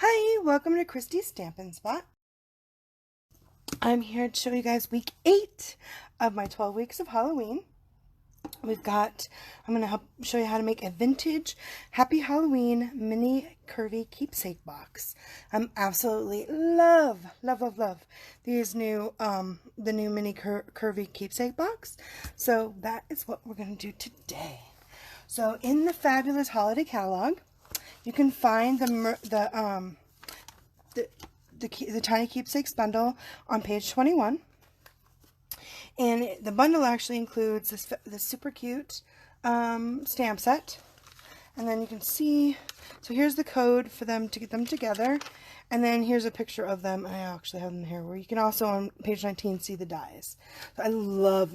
Hi, welcome to Christy's Stampin' Spot. I'm here to show you guys week 8 of my 12 weeks of Halloween. I'm going to help show you how to make a vintage Happy Halloween mini curvy keepsake box. I'm absolutely love these new, the new mini curvy keepsake box. So that is what we're going to do today. So in the fabulous holiday catalog, you can find the Tiny Keepsakes bundle on page 21. And the bundle actually includes this super cute stamp set. And then you can see, so here's the code for them to get them together. And then here's a picture of them. I actually have them here, where you can also on page 19 see the dies. So I love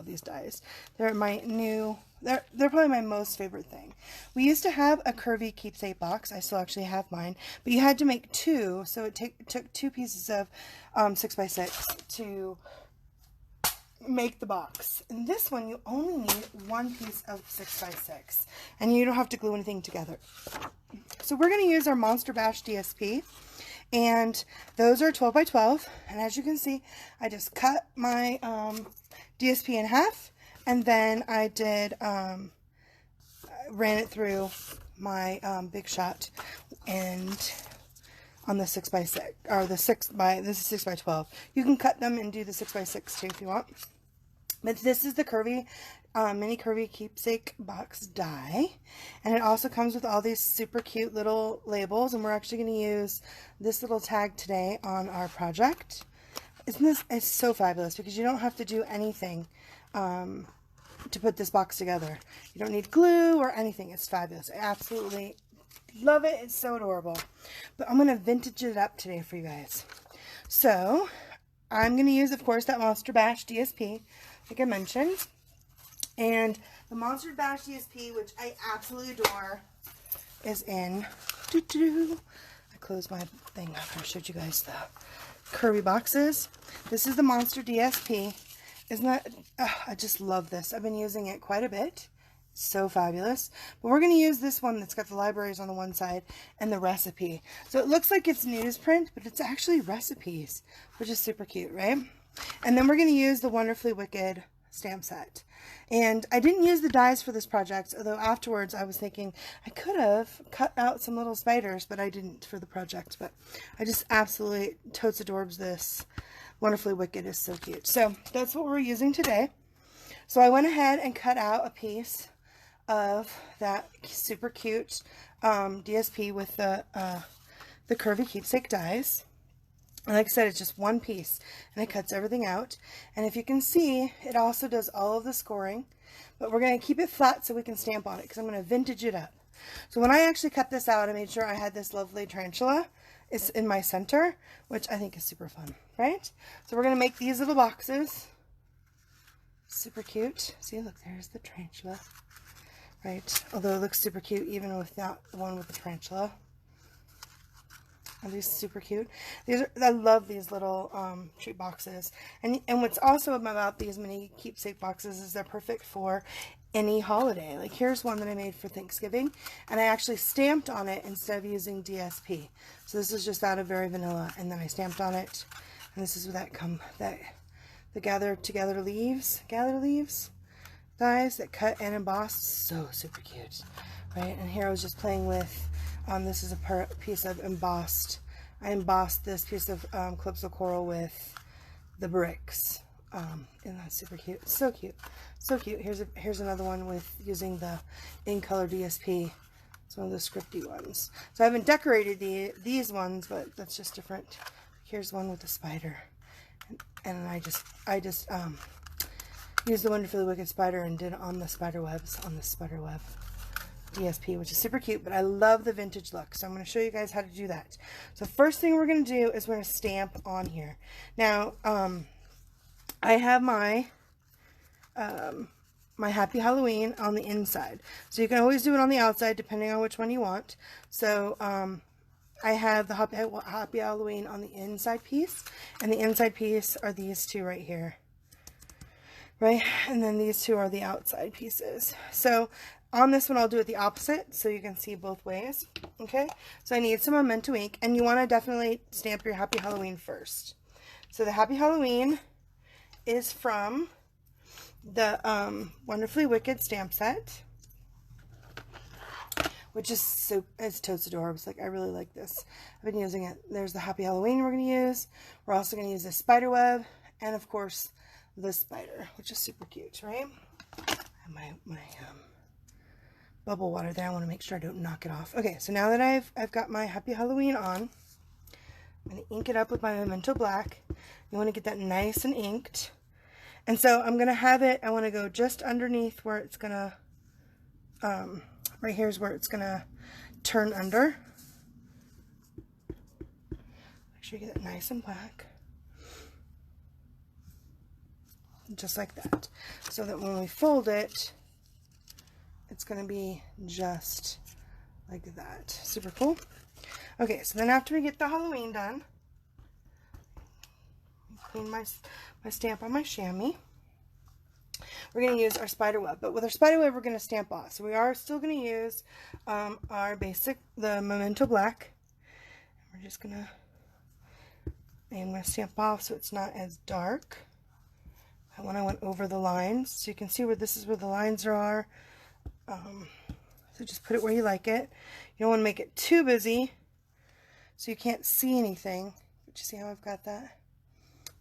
these dies. They're my new, they're probably my most favorite thing. We used to have a curvy keepsake box. I still actually have mine, but you had to make two. So it took two pieces of 6x6 to make the box. In this one, you only need one piece of 6x6, and you don't have to glue anything together. So we're going to use our Monster Bash DSP, and those are 12 by 12. And as you can see, I just cut my DSP in half, and then I did ran it through my Big Shot and on the 6x6, or this is 6x12. You can cut them and do the 6x6 too if you want. But this is the curvy, mini curvy keepsake box die. And it also comes with all these super cute little labels. And we're actually going to use this little tag today on our project. Isn't this, it's so fabulous because you don't have to do anything to put this box together. You don't need glue or anything. It's fabulous. I absolutely love it. It's so adorable. But I'm going to vintage it up today for you guys. So I'm going to use, of course, that Monster Bash DSP, like I mentioned. And the Monster Bash DSP, which I absolutely adore, is in... I closed my thing after I showed you guys the curvy boxes. This is the Monster DSP. Isn't that... I just love this. I've been using it quite a bit. So fabulous. But we're going to use this one that's got the libraries on the one side and the recipe. So it looks like it's newsprint, but it's actually recipes, which is super cute, right? And then we're going to use the Wonderfully Wicked stamp set. And I didn't use the dies for this project, although afterwards I was thinking I could have cut out some little spiders, but I didn't for the project. But I just absolutely totes adorbs this. Wonderfully Wicked is so cute. So that's what we're using today. So I went ahead and cut out a piece of that super cute DSP with the curvy keepsake dies. And like I said, it's just one piece, and it cuts everything out. And if you can see, it also does all of the scoring, but we're going to keep it flat so we can stamp on it, because I'm going to vintage it up. So when I actually cut this out, I made sure I had this lovely tarantula is in my center, which I think is super fun, right? So we're going to make these little boxes. Super cute. See, look, there's the tarantula. Right, although it looks super cute even without the one with the tarantula. Are these super cute? I love these little treat boxes. And what's awesome about these mini keepsake boxes is they're perfect for any holiday. Like here's one that I made for Thanksgiving, and I actually stamped on it instead of using DSP. So this is just out of very vanilla, and then I stamped on it. And this is what the gather leaves dies that cut and emboss. So super cute, right? And here I was just playing with this is a piece of embossed. I embossed this piece of Calypso Coral with the bricks. And that's super cute. So cute, so cute. Here's another one with using the in color DSP. It's one of those scripty ones. So I haven't decorated these ones, but that's just different. Here's one with the spider, and I just used the Wonderfully Wicked spider and did on the spider webs on the spider web DSP, which is super cute, but I love the vintage look. So I'm going to show you guys how to do that. So first thing we're going to do is we're going to stamp on here. Now, I have my my Happy Halloween on the inside. So you can always do it on the outside depending on which one you want. So I have the Happy Halloween on the inside piece, and the inside piece are these two right here. Right, and then these two are the outside pieces. So on this one, I'll do it the opposite so you can see both ways. Okay, so I need some Memento ink, and you want to definitely stamp your Happy Halloween first. So the Happy Halloween is from the Wonderfully Wicked stamp set, which is so, it's totes adorable. Like, I really like this. I've been using it. There's the Happy Halloween we're going to use. We're also going to use the spider web, and of course the spider, which is super cute, right? And my bubble water there. I want to make sure I don't knock it off. Okay, so now that I've got my Happy Halloween on, I'm going to ink it up with my Memento Black. You want to get that nice and inked. And so I'm going to have it, I want to go just underneath where it's going to, right here's where it's going to turn under. Make sure you get it nice and black. Just like that. So that when we fold it, it's going to be just like that. Super cool. Okay, so then after we get the Halloween done, clean my stamp on my chamois. We're going to use our spider web, but with our spider web, we're going to stamp off. So we are still going to use our basic, the Memento Black. We're just going to, and I'm going to stamp off so it's not as dark. When I went over the lines, so you can see where this is where the lines are. So just put it where you like it. You don't want to make it too busy so you can't see anything. But you see how I've got that?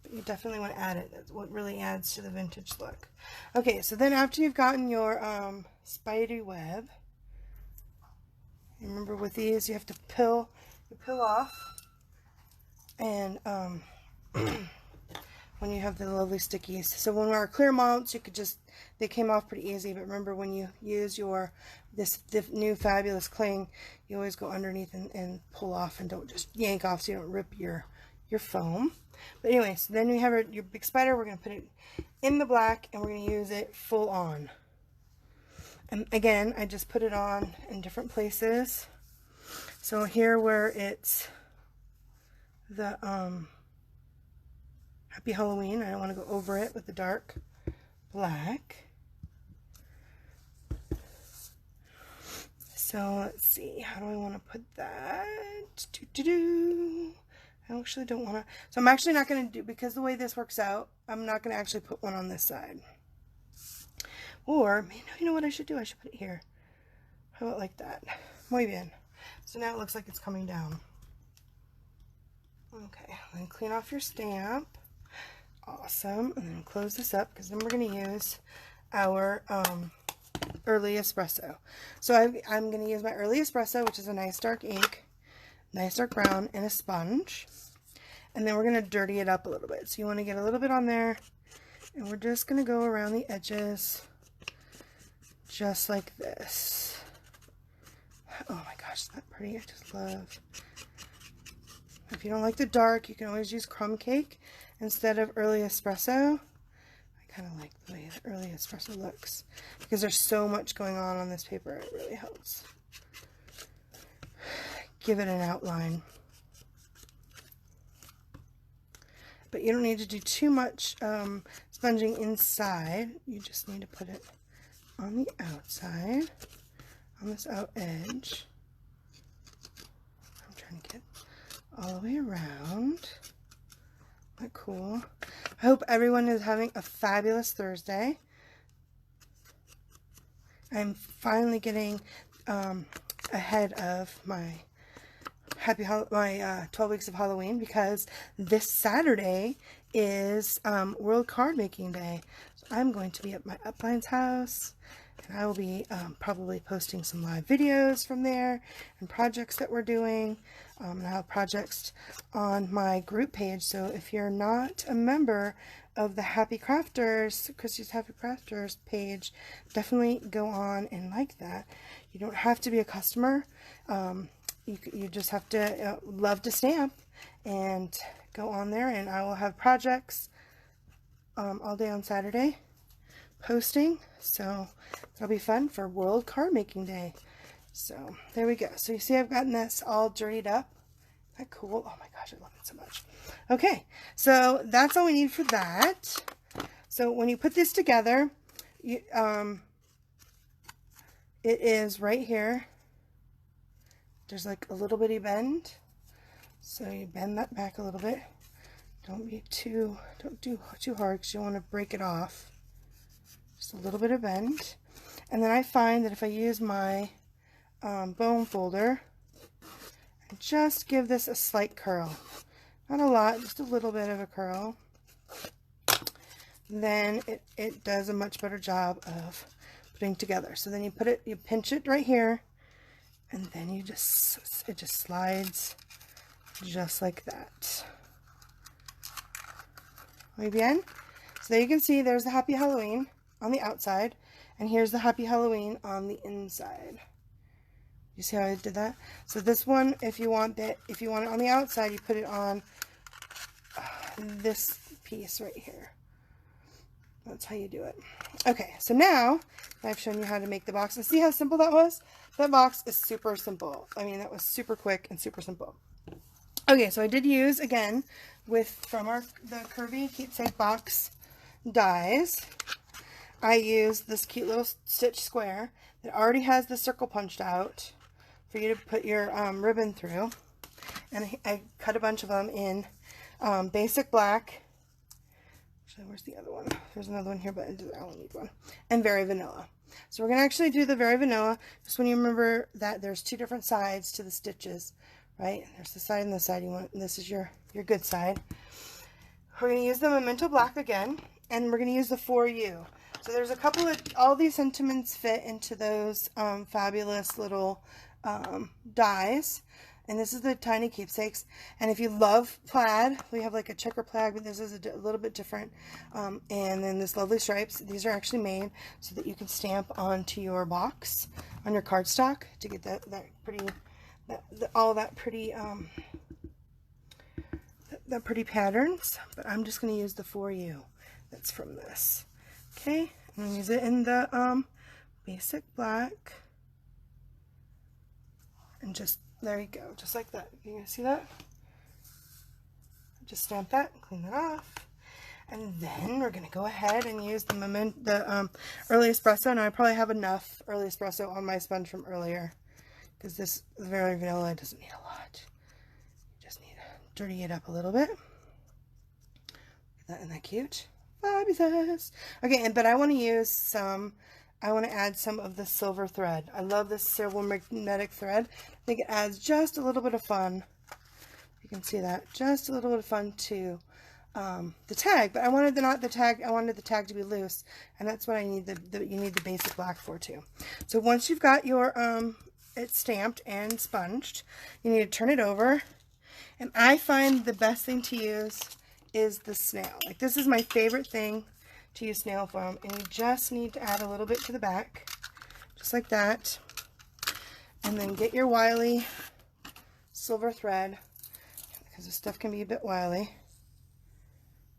But you definitely want to add it. That's what really adds to the vintage look. Okay, so then after you've gotten your spidey web, remember with these you have to peel off, and when you have the lovely stickies. So when our clear mounts, you could just, they came off pretty easy, but remember when you use this new fabulous cling, you always go underneath and pull off, and don't just yank off so you don't rip your foam. But anyway, so then we have your big spider. We're going to put it in the black, and we're going to use it full on. And again, I just put it on in different places. So here where it's the Happy Halloween, I don't want to go over it with the dark black. So let's see, how do I want to put that? I actually don't want to, so I'm actually not going to do, because the way this works out, I'm not going to actually put one on this side. Or, you know what I should do? I should put it here. How about like that? Muy bien. So now it looks like it's coming down. Okay, then clean off your stamp. Awesome. And then close this up, because then we're going to use our early espresso. So I'm going to use my early espresso, which is a nice dark ink, nice dark brown, and a sponge. And then we're going to dirty it up a little bit. So you want to get a little bit on there, and we're just going to go around the edges just like this. Oh my gosh, isn't that pretty? I just love. If you don't like the dark, you can always use crumb cake instead of early espresso. I kind of like the way the early espresso looks, because there's so much going on this paper. It really helps give it an outline. But you don't need to do too much sponging inside. You just need to put it on the outside, on this out edge. I'm trying to get all the way around. Isn't that cool? I hope everyone is having a fabulous Thursday. I'm finally getting ahead of my 12 weeks of Halloween, because this Saturday is World Card Making Day. So I'm going to be at my upline's house, and I will be probably posting some live videos from there and projects that we're doing. And I have projects on my group page, so if you're not a member of the Happy Crafters, Christy's Happy Crafters page, definitely go on and like that. You don't have to be a customer. You just have to love to stamp and go on there, and I will have projects all day on Saturday posting, so that'll be fun for World Card Making Day. So there we go. So you see I've gotten this all dirtied up. Isn't that cool? Oh my gosh, I love it so much. Okay, so that's all we need for that. So when you put this together, it is right here. There's like a little bitty bend. So you bend that back a little bit. Don't do too hard because you want to break it off. Just a little bit of bend. And then I find that if I use my bone folder, and just give this a slight curl. Not a lot, just a little bit of a curl. Then it does a much better job of putting together. So then you pinch it right here, and then it just slides just like that. Muy bien. So there you can see there's the Happy Halloween on the outside, and here's the Happy Halloween on the inside. You see how I did that? So this one, if you want it on the outside, you put it on this piece right here. That's how you do it. Okay, so now I've shown you how to make the box. And see how simple that was? That box is super simple. I mean, that was super quick and super simple. Okay, so I did use, again, from the Curvy Keepsake box dies, I used this cute little stitch square that already has the circle punched out for you to put your ribbon through. And I cut a bunch of them in basic black. Actually, where's the other one? There's another one here, but I only need one. And very vanilla. So we're going to actually do the very vanilla. Just when you remember that there's two different sides to the stitches, right? There's the side and the side you want. And this is your good side. We're going to use the Memento Black again, and we're going to use the For You. So there's a couple of, all these sentiments fit into those fabulous little dies. And this is the tiny keepsakes. And if you love plaid, we have like a checker plaid, but this is a little bit different. And then this lovely stripes. These are actually made so that you can stamp onto your box, on your cardstock, to get that pretty, all that pretty, the pretty patterns. But I'm just going to use the For You that's from this. Okay, I'm going to use it in the basic black. And just, there you go, just like that. You guys see that? Just stamp that, clean that off. And then we're going to go ahead and use the early espresso. Now I probably have enough early espresso on my sponge from earlier, because this is very vanilla. It doesn't need a lot. You just need to dirty it up a little bit. Isn't that cute? Fabulous. Okay, but I want to use some, I want to add some of the silver thread. I love this silver magnetic thread. I think it adds just a little bit of fun. You can see that. Just a little bit of fun to the tag. But I wanted the tag to be loose. And that's what I need you need the basic black for too. So once you've got your it stamped and sponged, you need to turn it over. And I find the best thing to use is the snail. Like, this is my favorite thing to use snail foam, and you just need to add a little bit to the back, just like that, and then get your wily silver thread, because this stuff can be a bit wily.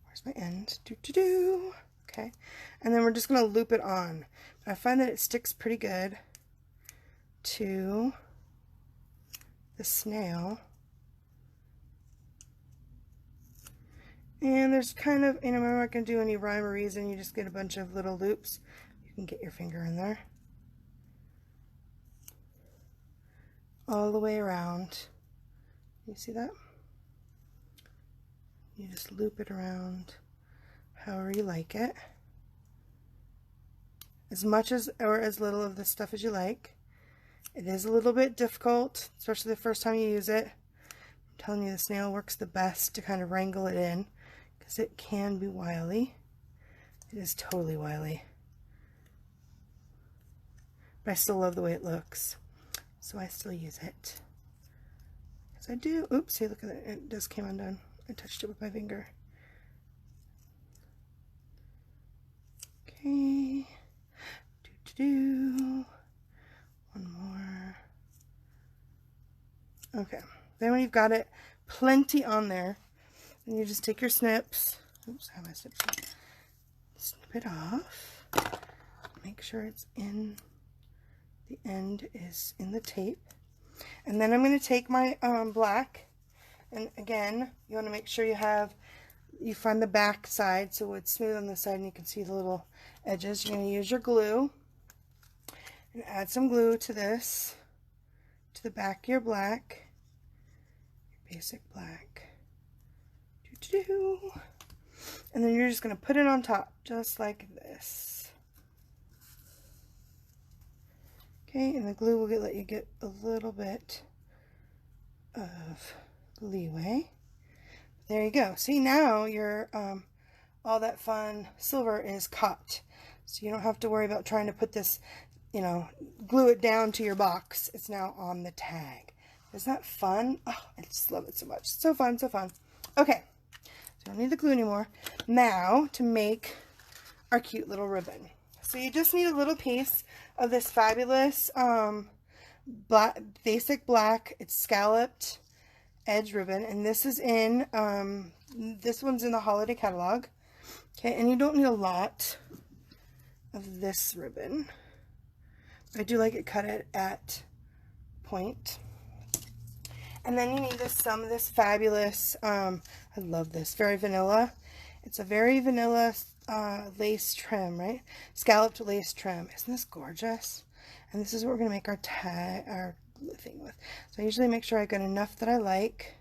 Where's my end? Okay, and then we're just going to loop it on. But I find that it sticks pretty good to the snail. And there's kind of, I'm not going to do any rhyme or reason. You just get a bunch of little loops. You can get your finger in there. All the way around. You see that? You just loop it around however you like it. As much as, or as little of this stuff as you like. It is a little bit difficult, especially the first time you use it. I'm telling you, the snail works the best to kind of wrangle it in, because it can be wily. It is totally wily. But I still love the way it looks. So I still use it. Yes, I do. Oops, see, look at it. It just came undone. I touched it with my finger. Okay. One more. Okay. Then when you've got it plenty on there, then you just take your snips. Oops, I have my snips. Snip it off. Make sure it's in, the end is in the tape. And then I'm going to take my black, and again, you want to make sure you find the back side so it's smooth on the side and you can see the little edges. You're going to use your glue, And add some glue to this, to the back of your black, your basic black. Doo-doo-doo. And then you're just going to put it on top, just like this. Okay, and the glue will let you get a little bit of leeway. There you go. See, now your all that fun silver is caught. So you don't have to worry about trying to put this, you know, glue it down to your box. It's now on the tag. Isn't that fun? Oh, I just love it so much. So fun, so fun. Okay, so don't need the glue anymore. Now to make our cute little ribbon. So you just need a little piece of this fabulous basic black, it's scalloped edge ribbon, and this is in this one's in the holiday catalog. Okay, and you don't need a lot of this ribbon. I do like it cut it at point. And then you need some of this fabulous, I love this, very vanilla. It's a very vanilla lace trim, right? Scalloped lace trim. Isn't this gorgeous? And this is what we're going to make our tag, our thing with. So I usually make sure I got enough that I like.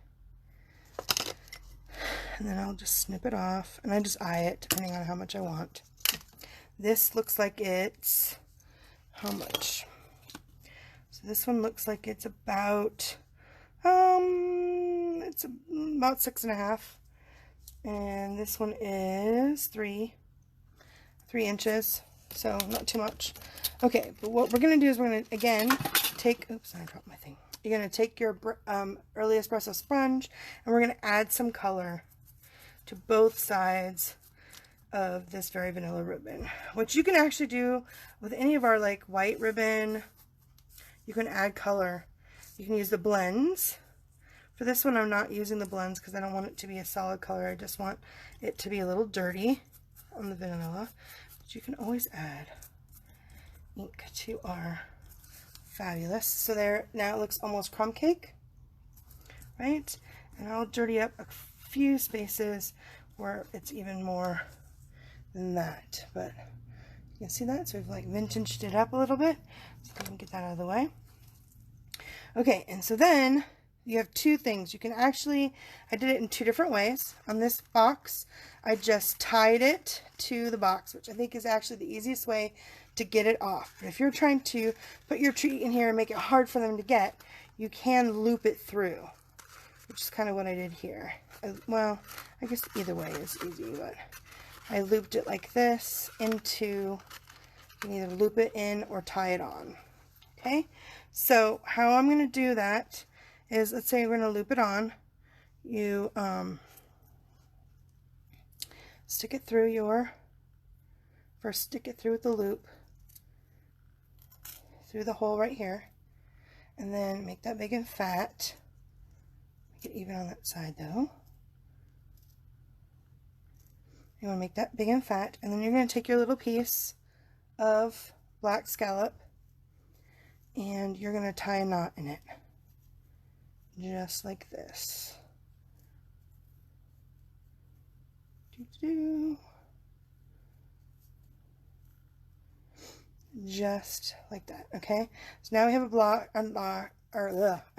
And then I'll just snip it off. And I just eye it depending on how much I want. This looks like it's, how much? So this one looks like it's about, it's about 6.5. And this one is 3 inches. So not too much. Okay, but what we're going to do is we're going to, again, take, oops, I dropped my thing. You're going to take your early espresso sponge, and we're going to add some color to both sides of this very vanilla ribbon, which you can actually do with any of our like white ribbon. You can add color. You can use the blends. For this one, I'm not using the blends because I don't want it to be a solid color. I just want it to be a little dirty on the vanilla. But you can always add ink to our fabulous. So there, now it looks almost crumb cake, right? And I'll dirty up a few spaces where it's even more than that. But you can see that. So we've like vintaged it up a little bit. So let me get that out of the way. Okay, and so then you have two things. You can actually, I did it in 2 different ways. On this box, I just tied it to the box, which I think is actually the easiest way to get it off. But if you're trying to put your treat in here and make it hard for them to get, you can loop it through, which is kind of what I did here. Well, I guess either way is easy, but I looped it like this into, you can either loop it in or tie it on. Okay, so how I'm going to do that is, let's say we're going to loop it on. You stick it through your, first stick it through with the loop, through the hole right here, and then make that big and fat. Make it even on that side though. You want to make that big and fat, and then you're going to take your little piece of black scallop and you're going to tie a knot in it. Just like this. Doo-doo. Just like that, okay? So now we have a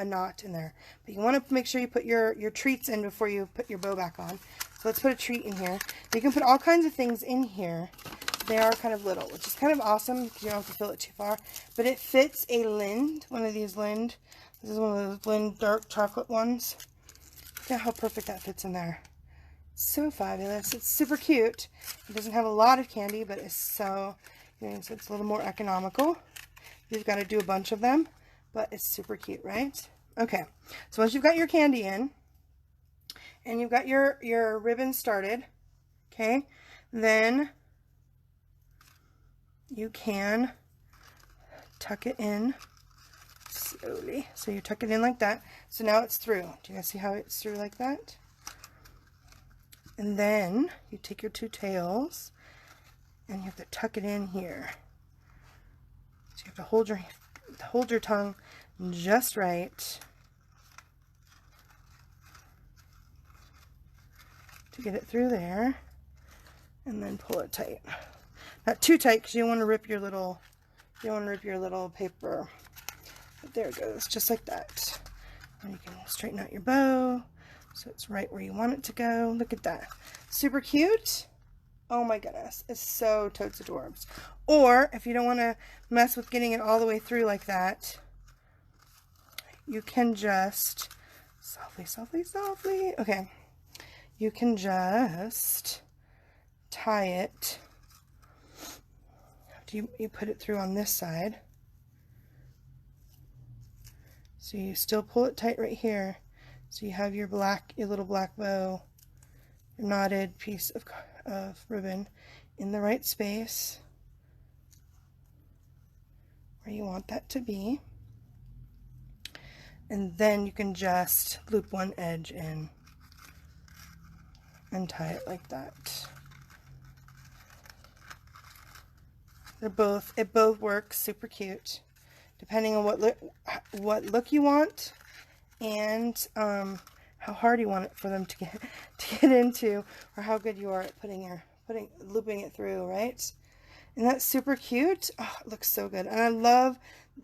knot in there. But you want to make sure you put your treats in before you put your bow back on. So let's put a treat in here. You can put all kinds of things in here. They are kind of little, which is kind of awesome because you don't have to fill it too far. But it fits a Lind, one of these Lind. This is one of those Lind dark chocolate ones. Look at how perfect that fits in there. So fabulous. It's super cute. It doesn't have a lot of candy, but it's so, you know, so it's a little more economical. You've got to do a bunch of them, but it's super cute, right? Okay, so once you've got your candy in, and you've got your ribbon started, okay, then you can tuck it in slowly. So you tuck it in like that. So now it's through. Do you guys see how it's through like that? And then you take your 2 tails and you have to tuck it in here. So you have to hold your tongue just right to get it through there, and then pull it tight. Not too tight because you don't want to rip your little You don't want to rip your little paper. But there it goes, just like that. And you can straighten out your bow so it's right where you want it to go. Look at that. Super cute. Oh my goodness, it's so totes adorbs. Or if you don't want to mess with getting it all the way through like that, you can just softly. Okay, you can just tie it. You put it through on this side. So you still pull it tight right here. So you have your little black bow, your knotted piece of ribbon in the right space where you want that to be. And then you can just loop one edge in and tie it like that. It both works super cute, depending on what look you want and how hard you want it for them to get into, or how good you are at looping it through, right? And that's super cute. Oh, it looks so good. And I love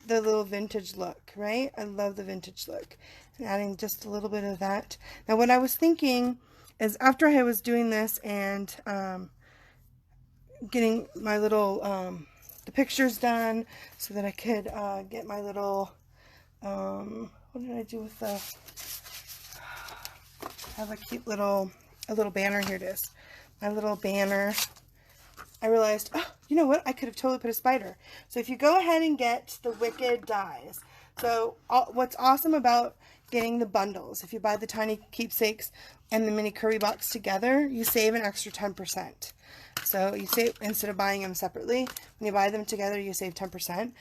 the little vintage look, right? I love the vintage look. And adding just a little bit of that. Now what I was thinking is, after I was doing this and getting my little the pictures done so that I could get my little what did I do with the I have a cute little banner. Here it is, my little banner. I realized, oh, you know what, I could have totally put a spider. So if you go ahead and get the Wicked dies, so what's awesome about getting the bundles, if you buy the tiny keepsakes and the mini Curvy box together, you save an extra 10%. So you save, instead of buying them separately, when you buy them together, you save 10%.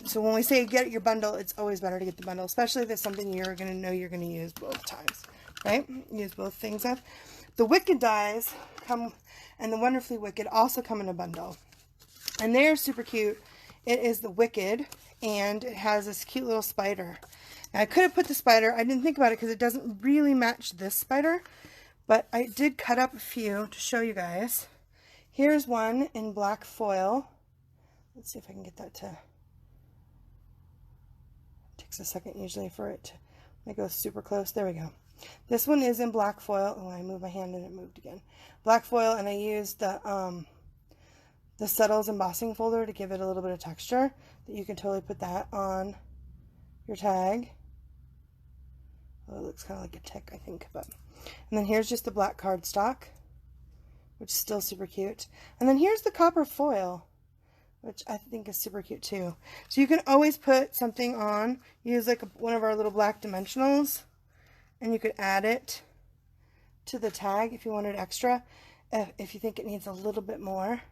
So when we say get your bundle, it's always better to get the bundle, especially if it's something you're going to know you're going to use both times, right? Use both things up. The Wicked dies come, and the Wonderfully Wicked also come in a bundle. And they're super cute. It is the Wicked, and it has this cute little spider. Now, I could have put the spider. I didn't think about it because it doesn't really match this spider. But I did cut up a few to show you guys. Here's one in black foil. Let's see if I can get that to... It takes a second usually for it to... When it goes super close. There we go. This one is in black foil. Oh, I moved my hand and it moved again. Black foil, and I used the Settles embossing folder to give it a little bit of texture. That you can totally put that on your tag. Oh, it looks kind of like a tick, I think. But and then here's just the black cardstock, which is still super cute. And then here's the copper foil, which I think is super cute too. So you can always put something on. Use like one of our little black dimensionals, and you could add it to the tag if you wanted extra, if you think it needs a little bit more.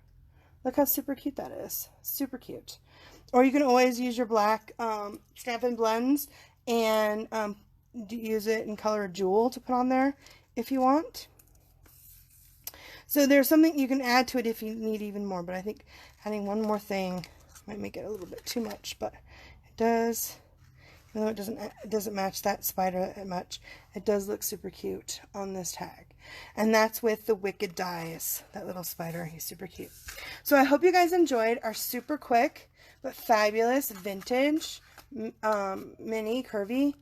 Look how super cute that is. Super cute. Or you can always use your black Stampin' Blends and use it in color jewel to put on there if you want. So there's something you can add to it if you need even more, but I think adding one more thing might make it a little bit too much, but it does. Even though it doesn't match that spider that much, it does look super cute on this tag. And that's with the Wicked dies. That little spider, he's super cute. So I hope you guys enjoyed our super quick but fabulous vintage mini Curvy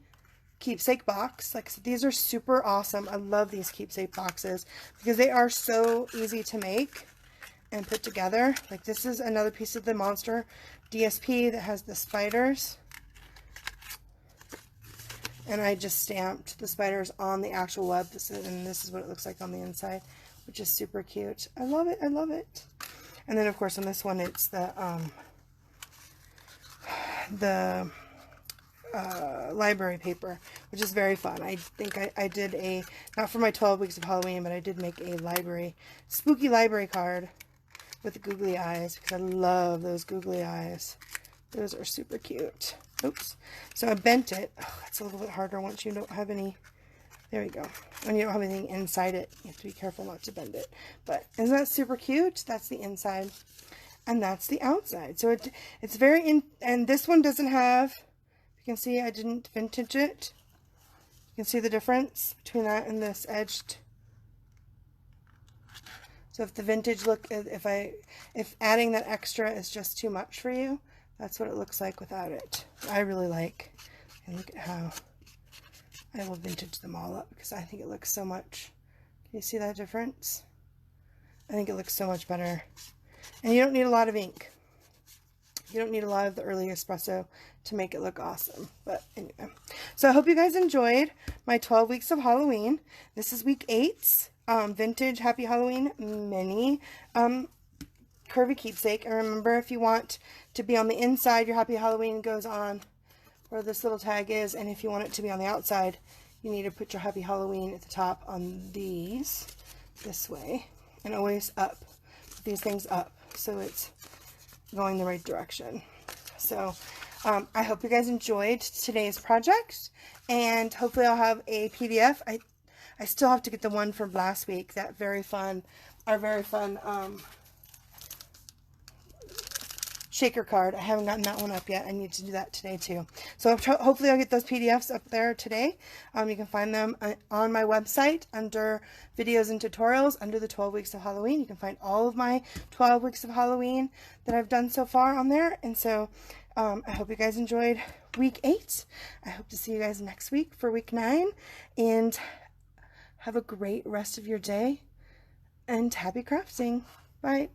keepsake box. Like I said, these are super awesome. I love these keepsake boxes because they are so easy to make and put together. Like this is another piece of the Monster DSP that has the spiders. And I just stamped the spiders on the actual web, and this is what it looks like on the inside, which is super cute. I love it. I love it. And then, of course, on this one, it's the library paper, which is very fun. I think I did a, not for my 12 weeks of Halloween, but I did make a spooky library card with the googly eyes, because I love those googly eyes. Those are super cute. Oops. So I bent it. Oh, that's a little bit harder once you don't have any. There we go. When you don't have anything inside it, you have to be careful not to bend it. But isn't that super cute? That's the inside. And that's the outside. So it's very and this one doesn't have, you can see I didn't vintage it. You can see the difference between that and this edged. So if the vintage look, if adding that extra is just too much for you, That's what it looks like without it. I really like, and look at how I will vintage them all up because I think it looks so much. Can you see that difference? I think it looks so much better. And you don't need a lot of ink. You don't need a lot of the early espresso to make it look awesome. But anyway, so I hope you guys enjoyed my 12 weeks of Halloween. This is week 8, vintage Happy Halloween mini Curvy Keepsake. And remember, if you want to be on the inside, your Happy Halloween goes on where this little tag is. And if you want it to be on the outside, you need to put your Happy Halloween at the top on these this way. And always up. Put these things up so it's going the right direction. So I hope you guys enjoyed today's project, and hopefully I'll have a PDF. I still have to get the one from last week, that our very fun shaker card. I haven't gotten that one up yet. I need to do that today too. So hopefully I'll get those PDFs up there today. You can find them on my website under videos and tutorials under the 12 weeks of Halloween. You can find all of my 12 weeks of Halloween that I've done so far on there. And so I hope you guys enjoyed week 8. I hope to see you guys next week for week 9, and have a great rest of your day and happy crafting. Bye.